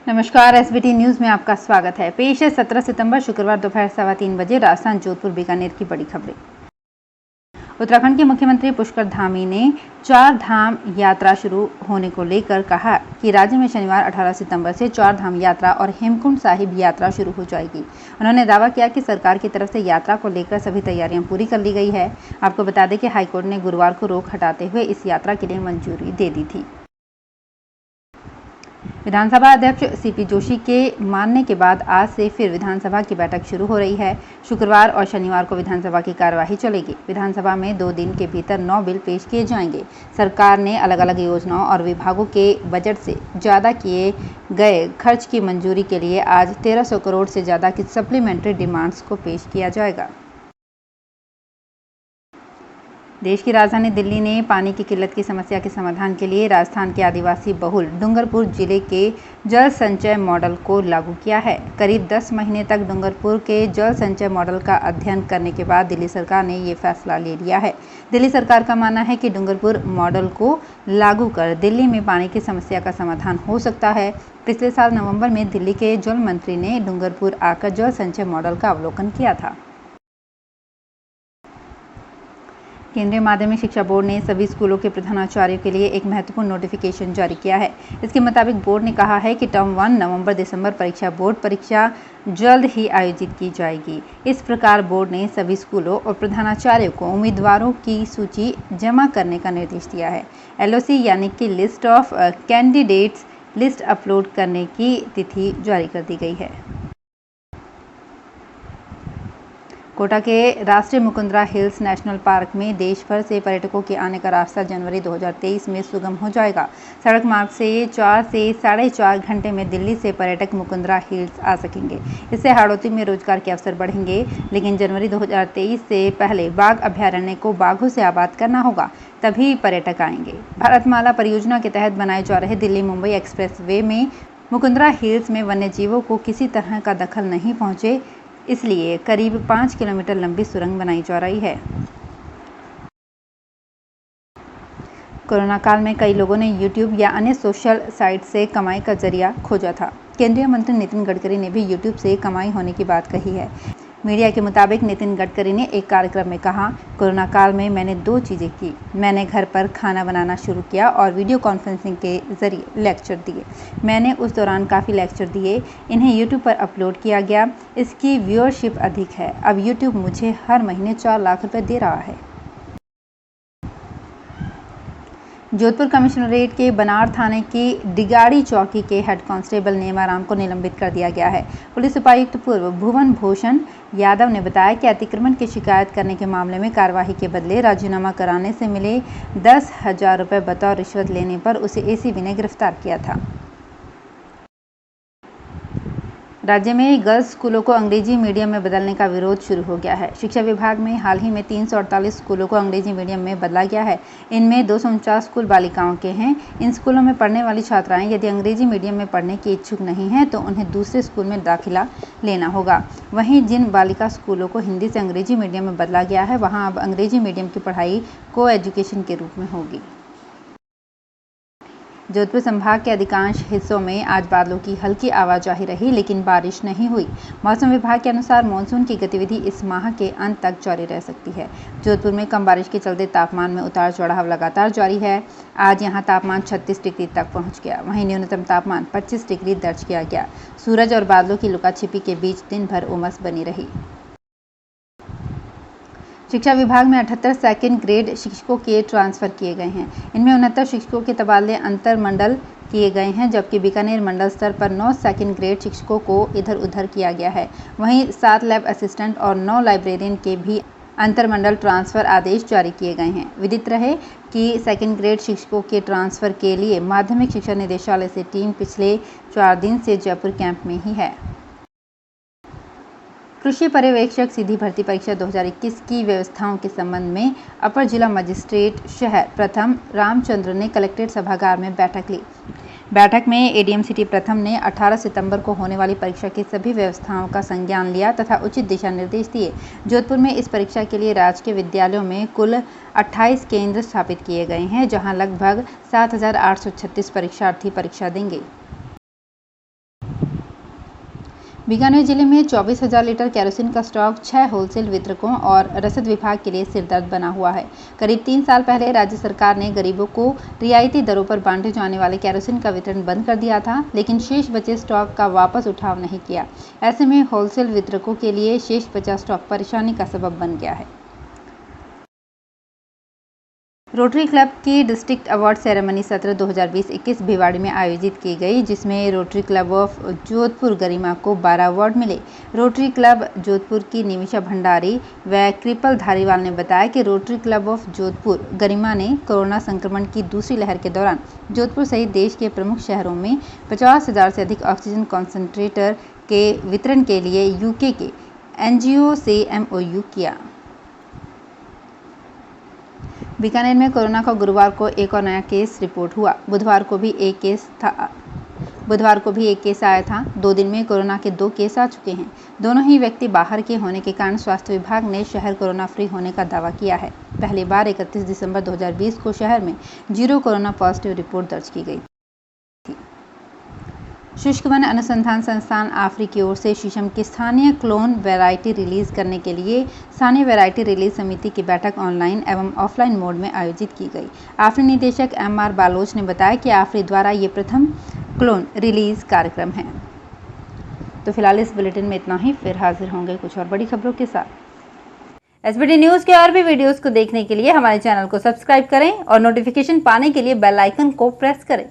नमस्कार, SBT news में आपका स्वागत है। पेश है 17 सितंबर शुक्रवार दोपहर 3:15 बजे राजस्थान जोधपुर बीकानेर की बड़ी खबरें। उत्तराखंड के मुख्यमंत्री पुष्कर धामी ने 4 धाम यात्रा शुरू होने को लेकर कहा कि राज्य में शनिवार 18 सितंबर से 4 धाम यात्रा और हेमकुंड साहिब यात्रा शुरू हो जाएगी। उन्होंने दावा किया कि सरकार की तरफ से यात्रा को लेकर सभी तैयारियां पूरी कर ली गई है। आपको बता दें कि हाईकोर्ट ने गुरुवार को रोक हटाते हुए इस यात्रा के लिए मंजूरी दे दी थी। विधानसभा अध्यक्ष सीपी जोशी के मानने के बाद आज से फिर विधानसभा की बैठक शुरू हो रही है। शुक्रवार और शनिवार को विधानसभा की कार्यवाही चलेगी। विधानसभा में 2 दिन के भीतर 9 बिल पेश किए जाएंगे। सरकार ने अलग अलग योजनाओं और विभागों के बजट से ज़्यादा किए गए खर्च की मंजूरी के लिए आज 1300 करोड़ से ज़्यादा की सप्लीमेंट्री डिमांड्स को पेश किया जाएगा। देश की राजधानी दिल्ली ने पानी की किल्लत की समस्या के समाधान के लिए राजस्थान के आदिवासी बहुल डूंगरपुर जिले के जल संचय मॉडल को लागू किया है। करीब 10 महीने तक डूंगरपुर के जल संचय मॉडल का अध्ययन करने के बाद दिल्ली सरकार ने ये फैसला ले लिया है। दिल्ली सरकार का मानना है कि डूंगरपुर मॉडल को लागू कर दिल्ली में पानी की समस्या का समाधान हो सकता है। पिछले साल नवंबर में दिल्ली के जल मंत्री ने डूंगरपुर आकर जल संचय मॉडल का अवलोकन किया था। केंद्रीय माध्यमिक शिक्षा बोर्ड ने सभी स्कूलों के प्रधानाचार्यों के लिए एक महत्वपूर्ण नोटिफिकेशन जारी किया है। इसके मुताबिक बोर्ड ने कहा है कि टर्म 1 नवंबर-दिसंबर परीक्षा बोर्ड परीक्षा जल्द ही आयोजित की जाएगी। इस प्रकार बोर्ड ने सभी स्कूलों और प्रधानाचार्यों को उम्मीदवारों की सूची जमा करने का निर्देश दिया है। एलओसी यानी कि list of candidates list upload करने की तिथि जारी कर दी गई है। कोटा के राष्ट्रीय मुकुंदरा हिल्स नेशनल पार्क में देश भर से पर्यटकों के आने का रास्ता जनवरी 2023 में सुगम हो जाएगा। सड़क मार्ग से 4 से 4.5 घंटे में दिल्ली से पर्यटक मुकुंदरा हिल्स आ सकेंगे। इससे हाड़ौती में रोजगार के अवसर बढ़ेंगे, लेकिन जनवरी 2023 से पहले बाघ अभयारण्य को बाघों से आबाद करना होगा, तभी पर्यटक आएंगे। भारतमाला परियोजना के तहत बनाए जा रहे दिल्ली मुंबई एक्सप्रेस वे में मुकुंदरा हिल्स में वन्य जीवों को किसी तरह का दखल नहीं पहुंचे, इसलिए करीब 5 किलोमीटर लंबी सुरंग बनाई जा रही है। कोरोना काल में कई लोगों ने यूट्यूब या अन्य सोशल साइट से कमाई का जरिया खोजा था। केंद्रीय मंत्री नितिन गडकरी ने भी यूट्यूब से कमाई होने की बात कही है। मीडिया के मुताबिक नितिन गडकरी ने एक कार्यक्रम में कहा, कोरोना काल में मैंने 2 चीज़ें की। मैंने घर पर खाना बनाना शुरू किया और वीडियो कॉन्फ्रेंसिंग के जरिए लेक्चर दिए। मैंने उस दौरान काफ़ी लेक्चर दिए, इन्हें यूट्यूब पर अपलोड किया गया। इसकी व्यूअरशिप अधिक है। अब यूट्यूब मुझे हर महीने 4 लाख रुपए दे रहा है। जोधपुर कमिश्नरेट के बनार थाने की डिगाड़ी चौकी के हेड कांस्टेबल नेमाराम को निलंबित कर दिया गया है। पुलिस उपायुक्त पूर्व भुवन भूषण यादव ने बताया कि अतिक्रमण की शिकायत करने के मामले में कार्यवाही के बदले राजीनामा कराने से मिले 10,000 रुपये बतौर रिश्वत लेने पर उसे एसीबी ने गिरफ्तार किया था। राज्य में गर्ल्स स्कूलों को अंग्रेजी मीडियम में बदलने का विरोध शुरू हो गया है। शिक्षा विभाग में हाल ही में 348 स्कूलों को अंग्रेजी मीडियम में बदला गया है। इनमें 249 स्कूल बालिकाओं के हैं। इन स्कूलों में पढ़ने वाली छात्राएं यदि अंग्रेजी मीडियम में पढ़ने की इच्छुक नहीं हैं तो उन्हें दूसरे स्कूल में दाखिला लेना होगा। वहीं जिन बालिका स्कूलों को हिंदी से अंग्रेजी मीडियम में बदला गया है, वहाँ अब अंग्रेजी मीडियम की पढ़ाई को एजुकेशन के रूप में होगी। जोधपुर संभाग के अधिकांश हिस्सों में आज बादलों की हल्की आवाजाही रही, लेकिन बारिश नहीं हुई। मौसम विभाग के अनुसार मानसून की गतिविधि इस माह के अंत तक जारी रह सकती है। जोधपुर में कम बारिश के चलते तापमान में उतार चढ़ाव लगातार जारी है। आज यहां तापमान 36 डिग्री तक पहुंच गया। वहीं न्यूनतम तापमान 25 डिग्री दर्ज किया गया। सूरज और बादलों की लुकाछिपी के बीच दिन भर उमस बनी रही। शिक्षा विभाग में 78 सेकंड ग्रेड शिक्षकों के ट्रांसफर किए गए हैं। इनमें 69 शिक्षकों के तबादले अंतर मंडल किए गए हैं, जबकि बीकानेर मंडल स्तर पर 9 सेकंड ग्रेड शिक्षकों को इधर उधर किया गया है। वहीं 7 लैब असिस्टेंट और 9 लाइब्रेरियन के भी अंतर मंडल ट्रांसफर आदेश जारी किए गए हैं। विदित रहे कि सेकंड ग्रेड शिक्षकों के ट्रांसफर के लिए माध्यमिक शिक्षा निदेशालय से टीम पिछले 4 दिन से जयपुर कैंप में ही है। कृषि पर्यवेक्षक सीधी भर्ती परीक्षा 2021 की व्यवस्थाओं के संबंध में अपर जिला मजिस्ट्रेट शहर प्रथम रामचंद्र ने कलेक्ट्रेट सभागार में बैठक ली। बैठक में एडीएम सिटी प्रथम ने 18 सितंबर को होने वाली परीक्षा की सभी व्यवस्थाओं का संज्ञान लिया तथा उचित दिशा निर्देश दिए। जोधपुर में इस परीक्षा के लिए राजकीय विद्यालयों में कुल 28 केंद्र स्थापित किए गए हैं, जहां लगभग 7,836 परीक्षार्थी परीक्षा देंगे। बीकानेर जिले में 24,000 लीटर केरोसिन का स्टॉक 6 होलसेल वितरकों और रसद विभाग के लिए सिरदर्द बना हुआ है। करीब 3 साल पहले राज्य सरकार ने गरीबों को रियायती दरों पर बांटे जाने वाले केरोसिन का वितरण बंद कर दिया था, लेकिन शेष बचे स्टॉक का वापस उठाव नहीं किया। ऐसे में होलसेल वितरकों के लिए शेष बचा स्टॉक परेशानी का सबब बन गया है। रोटरी क्लब की डिस्ट्रिक्ट अवार्ड सेरेमनी सत्र 2020-21 भिवाड़ी में आयोजित की गई, जिसमें रोटरी क्लब ऑफ जोधपुर गरिमा को 12 अवार्ड मिले। रोटरी क्लब जोधपुर की निमिषा भंडारी व कृपल धारीवाल ने बताया कि रोटरी क्लब ऑफ जोधपुर गरिमा ने कोरोना संक्रमण की दूसरी लहर के दौरान जोधपुर सहित देश के प्रमुख शहरों में 50,000 से अधिक ऑक्सीजन कॉन्सेंट्रेटर के वितरण के लिए यूके के एनजीओ से MOU किया। बीकानेर में कोरोना का गुरुवार को एक और नया केस रिपोर्ट हुआ। बुधवार को भी एक केस आया था। 2 दिन में कोरोना के 2 केस आ चुके हैं। दोनों ही व्यक्ति बाहर के होने के कारण स्वास्थ्य विभाग ने शहर कोरोना फ्री होने का दावा किया है। पहली बार 31 दिसंबर 2020 को शहर में 0 कोरोना पॉजिटिव रिपोर्ट दर्ज की गई। शुष्क वन अनुसंधान संस्थान आफरी की ओर से शीशम की स्थानीय क्लोन वैरायटी रिलीज करने के लिए स्थानीय वैरायटी रिलीज समिति की बैठक ऑनलाइन एवं ऑफलाइन मोड में आयोजित की गई। आफरी निदेशक MR बालोच ने बताया कि आफरी द्वारा ये प्रथम क्लोन रिलीज कार्यक्रम है। तो फिलहाल इस बुलेटिन में इतना ही, फिर हाजिर होंगे कुछ और बड़ी खबरों के साथ। SBT न्यूज के और भी वीडियोस को देखने के लिए हमारे चैनल को सब्सक्राइब करें और नोटिफिकेशन पाने के लिए बेल आइकन को प्रेस करें।